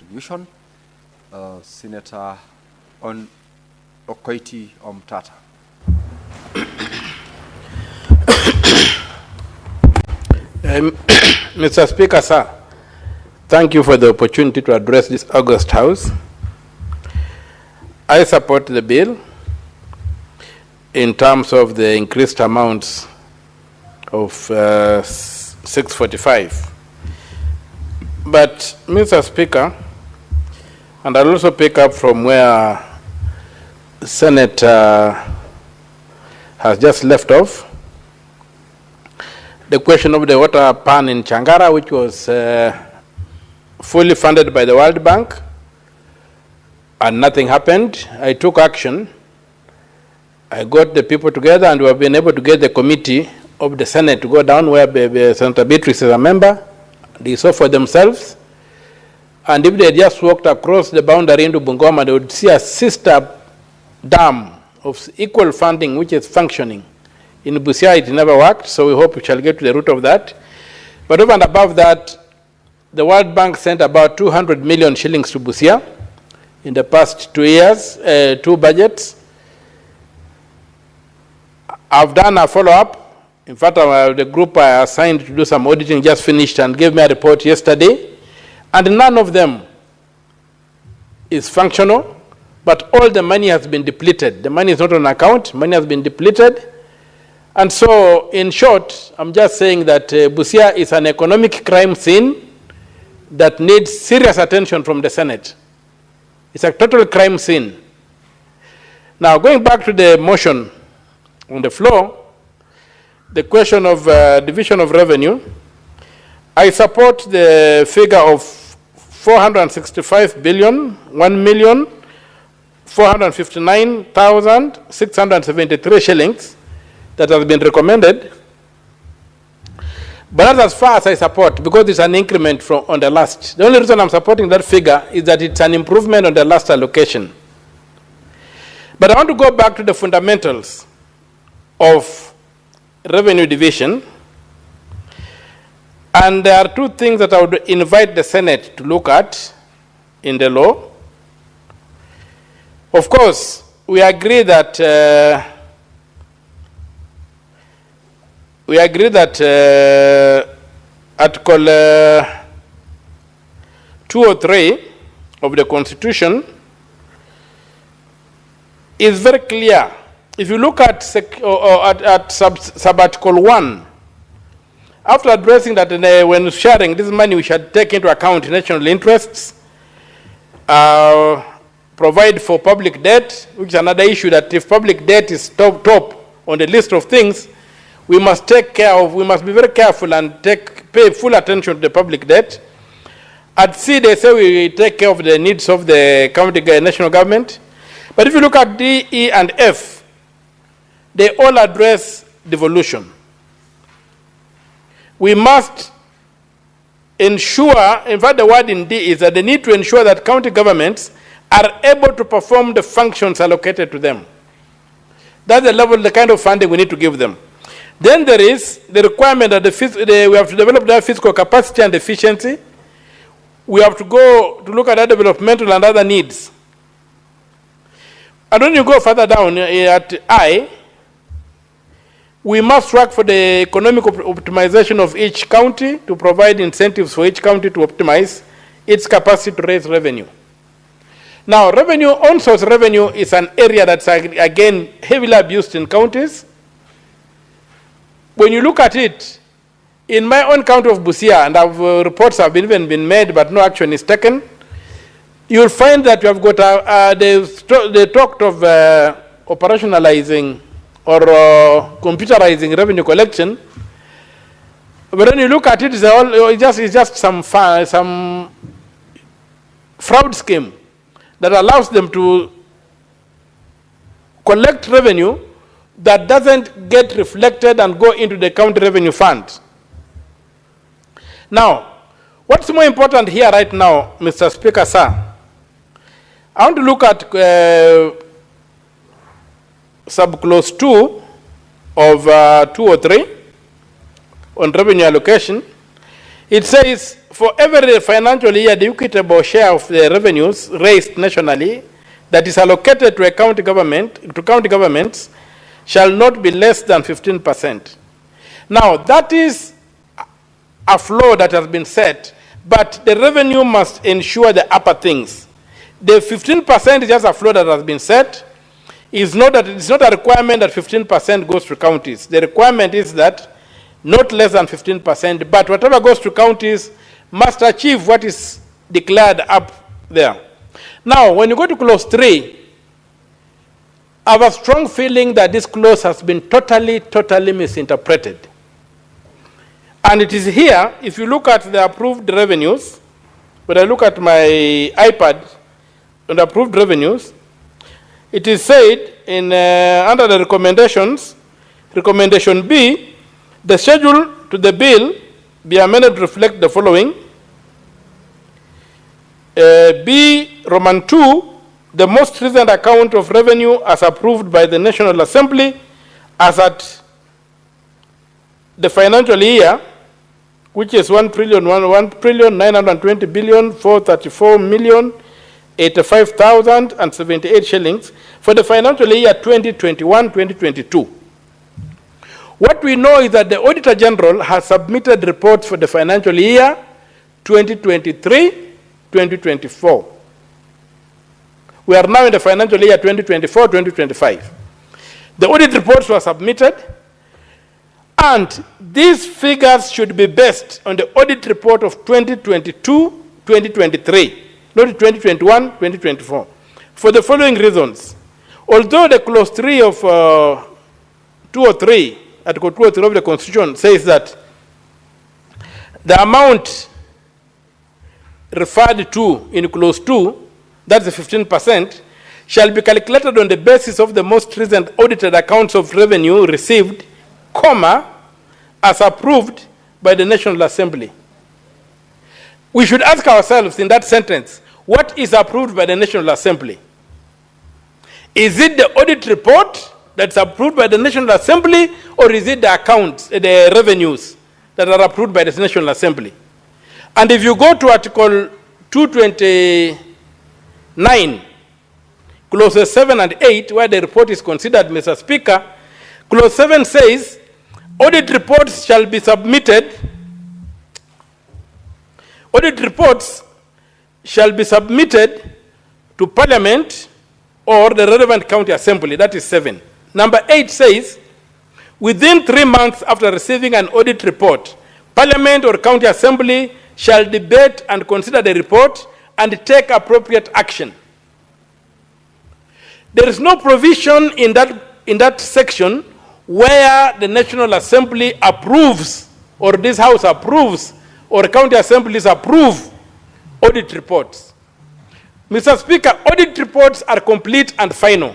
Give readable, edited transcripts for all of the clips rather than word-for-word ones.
contribution. Senator Okiya Omtatah. Mr. Speaker, sir, thank you for the opportunity to address this August House. I support the bill in terms of the increased amounts of 645. But, Mr. Speaker, and I'll also pick up from where the Senate has just left off, the question of the water pan in Changara, which was fully funded by the World Bank, and nothing happened. I took action. I got the people together, and we have been able to get the committee of the Senate to go down where Senator Beatrice is a member. They saw for themselves. And if they just walked across the boundary into Bungoma, they would see a sister dam of equal funding which is functioning. In Busia, it never worked, so we hope we shall get to the root of that. But over and above that, the World Bank sent about 200 million shillings to Busia in the past 2 years, 2 budgets. I've done a follow-up. In fact, the group I assigned to do some auditing just finished and gave me a report yesterday. And none of them is functional, but all the money has been depleted. The money is not on account, money has been depleted. And so, in short, I'm just saying that Busia is an economic crime scene that needs serious attention from the Senate. It's a total crime scene. Now, going back to the motion on the floor, the question of division of revenue, I support the figure of 465 billion, 1,459,673 shillings that has been recommended. But that's as far as I support, because it's an increment from on the last. The only reason I'm supporting that figure is that it's an improvement on the last allocation. But I want to go back to the fundamentals of revenue division. And there are 2 things that I would invite the Senate to look at in the law. Of course, we agree that Article 203 of the Constitution is very clear. If you look at sub-article 1, after addressing that when sharing this money, we should take into account national interests, provide for public debt, which is another issue, that if public debt is top on the list of things, we must take care of, we must be very careful and pay full attention to the public debt. At C, they say we take care of the needs of the county national government. But if you look at D, E, and F, they all address devolution. We must ensure, in fact the word in D is that they need to ensure that county governments are able to perform the functions allocated to them. That's the level, the kind of funding we need to give them. Then there is the requirement that we have to develop their fiscal capacity and efficiency. We have to go to look at their developmental and other needs. And when you go further down at I, we must work for the economic optimization of each county to provide incentives for each county to optimize its capacity to raise revenue. Now, revenue, on-source revenue is an area that's, again, heavily abused in counties. When you look at it, in my own county of Busia, and reports have even been made, but no action is taken, you'll find that you have got they talked of operationalizing or computerizing revenue collection. But when you look at it, it's just some fraud scheme that allows them to collect revenue that doesn't get reflected and go into the county revenue fund. Now, what's more important here right now, Mr. Speaker, sir, I want to look at sub-clause 2 of 203 on revenue allocation. It says for every financial year, the equitable share of the revenues raised nationally that is allocated to a county governments shall not be less than 15%. Now, that is a floor that has been set, but the revenue must ensure the upper things. The 15% is just a floor that has been set. It's not a requirement that 15% goes to counties. The requirement is that not less than 15%, but whatever goes to counties must achieve what is declared up there. Now, when you go to clause 3, I have a strong feeling that this clause has been totally misinterpreted. And it is here, if you look at the approved revenues, when I look at my iPad on the approved revenues, it is said in under the recommendations, recommendation B, the schedule to the bill be amended to reflect the following. B, Roman 2, the most recent account of revenue as approved by the National Assembly as at the financial year, which is 1,920,434,085,078 shillings for the financial year 2021-2022. What we know is that the Auditor General has submitted reports for the financial year 2023-2024. We are now in the financial year 2024-2025. The audit reports were submitted, and these figures should be based on the audit report of 2022-2023, not 2021-2024, for the following reasons. Although the clause 3 of 203, Article 203 of the Constitution says that the amount referred to in clause 2, that's the 15%, shall be calculated on the basis of the most recent audited accounts of revenue received, comma, as approved by the National Assembly. We should ask ourselves in that sentence, what is approved by the National Assembly? Is it the audit report that's approved by the National Assembly, or is it the accounts, the revenues that are approved by the National Assembly? And if you go to Article 229, clauses 7 and 8, where the report is considered, Mr. Speaker, clause 7 says, audit reports shall be submitted, to Parliament or the relevant county assembly, that is 7. Number 8 says, within 3 months after receiving an audit report, Parliament or county assembly shall debate and consider the report and take appropriate action. There is no provision in that section where the National Assembly approves, or this House approves, or county assemblies approve audit reports. Mr. Speaker, audit reports are complete and final.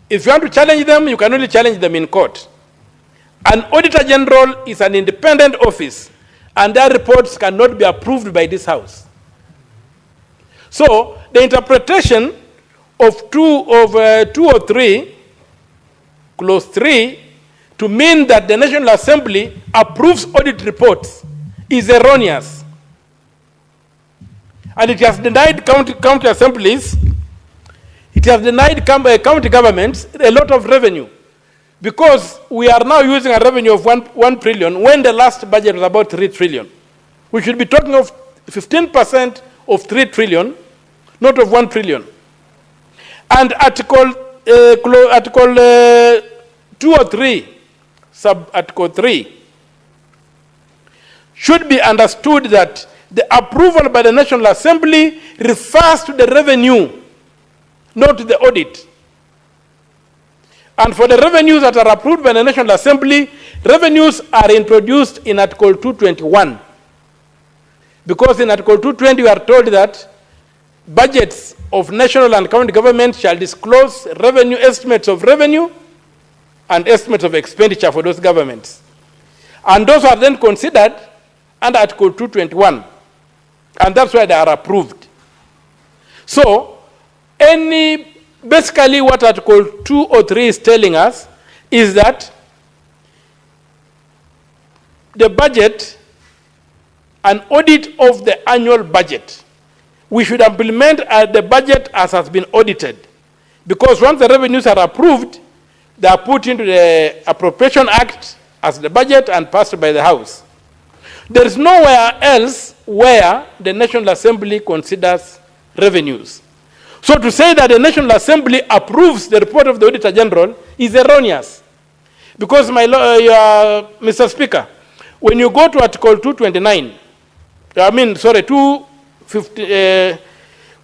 If you want to challenge them, you can only challenge them in court. An Auditor General is an independent office, and their reports cannot be approved by this House. So, the interpretation of 203, clause 3, to mean that the National Assembly approves audit reports is erroneous. And it has denied county assemblies, it has denied county governments a lot of revenue, because we are now using a revenue of 1 trillion when the last budget was about 3 trillion. We should be talking of 15% of 3 trillion, not of 1 trillion. And Article 203, sub-Article 3, should be understood that the approval by the National Assembly refers to the revenue, not to the audit. And for the revenues that are approved by the National Assembly, revenues are introduced in Article 221. Because in Article 220 we are told that budgets of national and county government shall disclose revenue estimates of revenue and estimates of expenditure for those governments. And those are then considered under Article 221. And that's why they are approved. So, basically what Article 203 is telling us is that the budget an audit of the annual budget. We should implement the budget as has been audited, because once the revenues are approved, they are put into the Appropriation Act as the budget and passed by the House. There is nowhere else where the National Assembly considers revenues. So to say that the National Assembly approves the report of the Auditor General is erroneous. Because, Mr. Speaker, when you go to Article 229,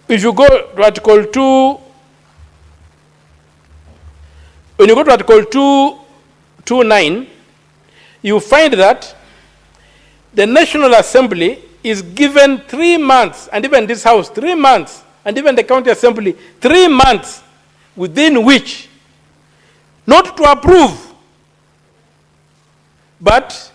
if you go to Article 2, when you go to Article 229, you find that the National Assembly is given 3 months, and even this House 3 months, and even the County Assembly 3 months, within which not to approve, but